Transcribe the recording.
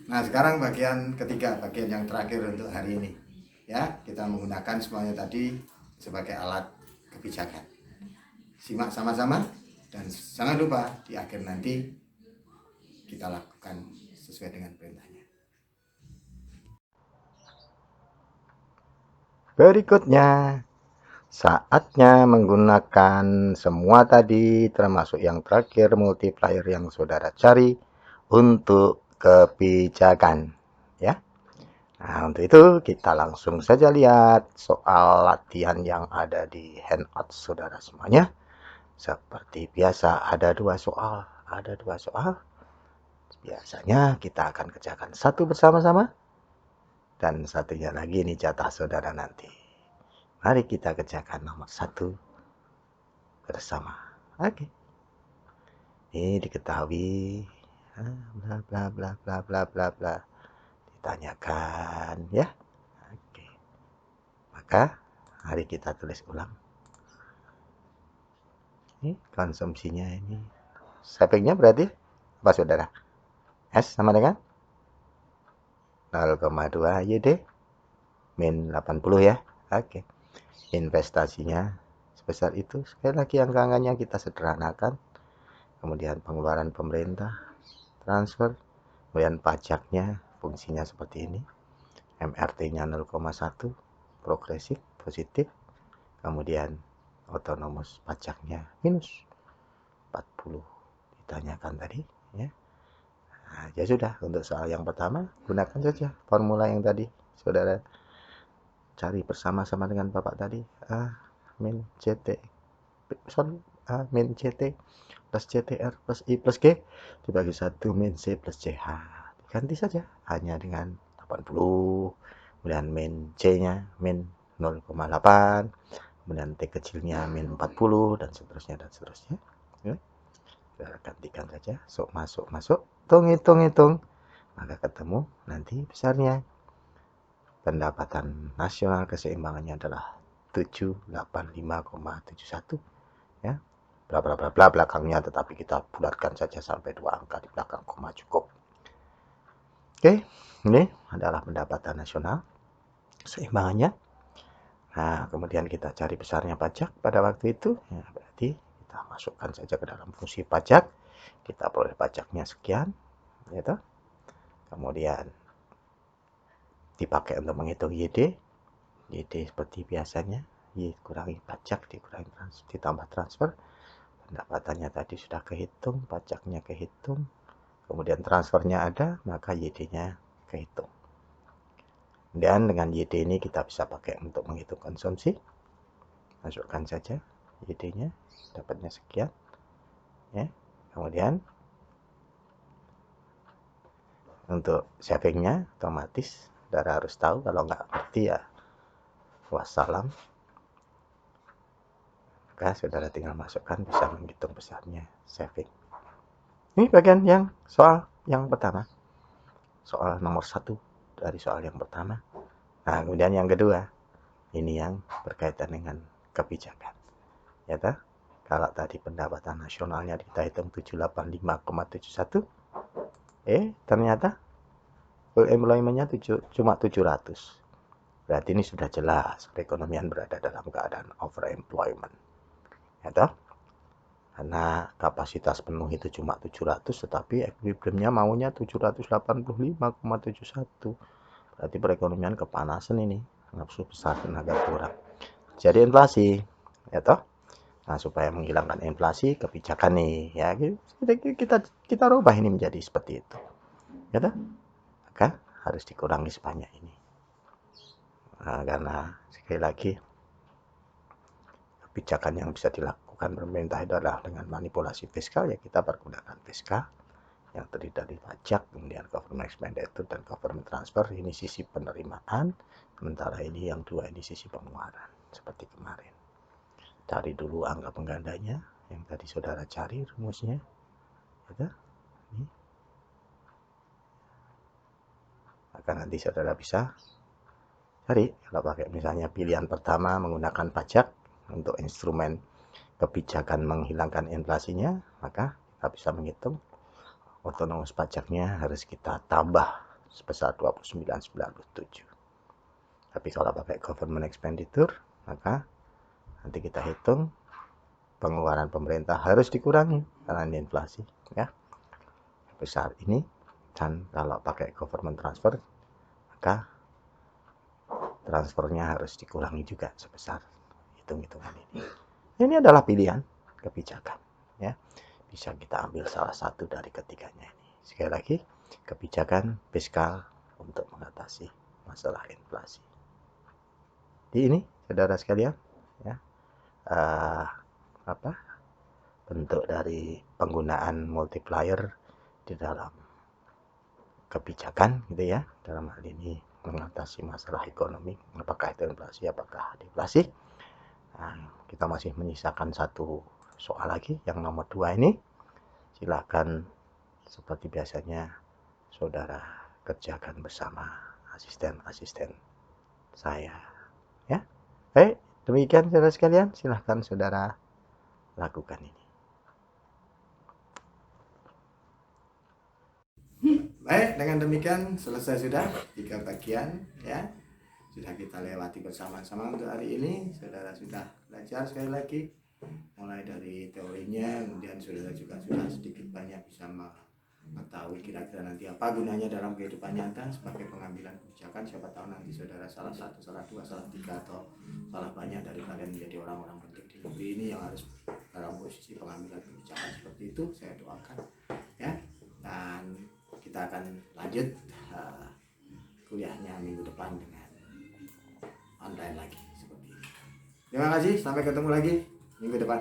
Nah, sekarang bagian ketiga, bagian yang terakhir untuk hari ini. Ya, kita menggunakan semuanya tadi sebagai alat kebijakan. Simak sama-sama dan jangan lupa di akhir nanti kita lakukan sesuai dengan perintahnya. Berikutnya, saatnya menggunakan semua tadi, termasuk yang terakhir multiplier yang saudara cari untuk kebijakan. Ya. Nah, untuk itu kita langsung saja lihat soal latihan yang ada di handout saudara semuanya. Seperti biasa ada dua soal. Biasanya kita akan kerjakan satu bersama-sama dan satunya lagi ini jatah saudara nanti. Mari kita kerjakan nomor satu bersama. Oke. Ini diketahui. Bla bla bla bla bla bla bla. Ditanyakan ya. Oke. Maka mari kita tulis ulang. Ini konsumsinya ini. Savingnya berarti apa saudara? S sama dengan 0,2 YD min 80 ya. Oke. Investasinya sebesar itu. Sekali lagi angka-angkanya kita sederhanakan. Kemudian pengeluaran pemerintah, transfer, kemudian pajaknya fungsinya seperti ini. MRT-nya 0,1, progresif, positif. Kemudian otonomus pajaknya minus 40. Ditanyakan tadi ya. Nah, ya sudah, untuk soal yang pertama gunakan saja formula yang tadi saudara cari bersama-sama dengan Bapak tadi. Min CT min CT plus CTR plus I plus G dibagi 1 min C plus CH. Diganti saja hanya dengan 80. Kemudian min C-nya min 0,8. Kemudian T kecilnya min 40 dan seterusnya dan seterusnya. Ya. Kita gantikan saja. Masuk. Hitung. Maka ketemu nanti besarnya. Pendapatan nasional keseimbangannya adalah 785,71 ya. Bla bla bla bla belakangnya, tetapi kita bulatkan saja sampai 2 angka di belakang koma cukup. Oke, ini adalah pendapatan nasional keseimbangannya. Nah, kemudian kita cari besarnya pajak pada waktu itu, ya, berarti kita masukkan saja ke dalam fungsi pajak. Kita peroleh pajaknya sekian, gitu. Kemudian dipakai untuk menghitung YD. YD seperti biasanya, Y kurangi pajak dikurangi ditambah transfer. Pendapatannya tadi sudah kehitung, pajaknya kehitung, kemudian transfernya ada, maka YD-nya kehitung. Dan dengan YD ini kita bisa pakai untuk menghitung konsumsi. Masukkan saja YD-nya, dapatnya sekian. Ya. Kemudian untuk savingnya otomatis saudara harus tahu, kalau nggak ngerti ya wassalam. Maka saudara tinggal masukkan, bisa menghitung besarnya saving. Ini bagian yang soal yang pertama. Soal nomor 1 dari soal yang pertama. Nah, kemudian yang kedua, ini yang berkaitan dengan kebijakan. Ya toh? Kalau tadi pendapatan nasionalnya kita hitung 785,71, ternyata full employment-nya cuma 700. Berarti ini sudah jelas perekonomian berada dalam keadaan overemployment. Ya toh? Karena kapasitas penuh itu cuma 700, tetapi equilibriumnya maunya 785,71. Berarti perekonomian kepanasan ini, nafsu besar, tenaga kurang. Jadi inflasi, ya toh. Nah, supaya menghilangkan inflasi, kebijakan nih, ya kita rubah ini menjadi seperti itu, ya toh. Maka harus dikurangi sebanyak ini. Nah, karena sekali lagi kebijakan yang bisa dilakukan pemerintah itu adalah dengan manipulasi fiskal, ya kita pergunakan fiskal yang terdiri dari pajak, kemudian government expenditure dan government transfer. Ini sisi penerimaan, sementara ini yang dua ini sisi pengeluaran, seperti kemarin. Cari dulu angka penggandanya yang tadi saudara cari rumusnya, ya. Ini. Maka nanti saudara bisa cari, kalau pakai misalnya pilihan pertama menggunakan pajak untuk instrumen kebijakan menghilangkan inflasinya, maka kita bisa menghitung otonomus pajaknya harus kita tambah sebesar 29,97. Tapi kalau pakai government expenditure, maka nanti kita hitung pengeluaran pemerintah harus dikurangi karena ini inflasi ya besar ini, dan kalau pakai government transfer maka transfernya harus dikurangi juga sebesar hitung-hitungan ini. Ini adalah pilihan kebijakan ya, bisa kita ambil salah satu dari ketiganya ini. Sekali lagi, kebijakan fiskal untuk mengatasi masalah inflasi. Di ini saudara sekalian ya, bentuk dari penggunaan multiplier di dalam kebijakan gitu ya, dalam hal ini mengatasi masalah ekonomi, apakah itu inflasi, apakah deflasi. Nah, kita masih menyisakan satu soal lagi, yang nomor 2 ini. Silakan seperti biasanya saudara kerjakan bersama asisten-asisten saya ya. Baik, demikian saudara sekalian, silahkan saudara lakukan ini. Baik, dengan demikian selesai sudah 3 bagian ya. Sudah kita lewati bersama-sama untuk hari ini. Saudara sudah belajar sekali lagi mulai dari teorinya, kemudian saudara juga sudah sedikit banyak bisa mengetahui kira-kira nanti apa gunanya dalam kehidupan nyata sebagai pengambilan kebijakan. Siapa tahu nanti saudara salah satu, salah dua, salah tiga, atau salah banyak dari kalian menjadi orang-orang penting di negeri ini yang harus dalam posisi pengambilan kebijakan seperti itu. Saya doakan ya, dan kita akan lanjut kuliahnya minggu depan dengan online lagi seperti ini. Terima kasih, sampai ketemu lagi minggu depan.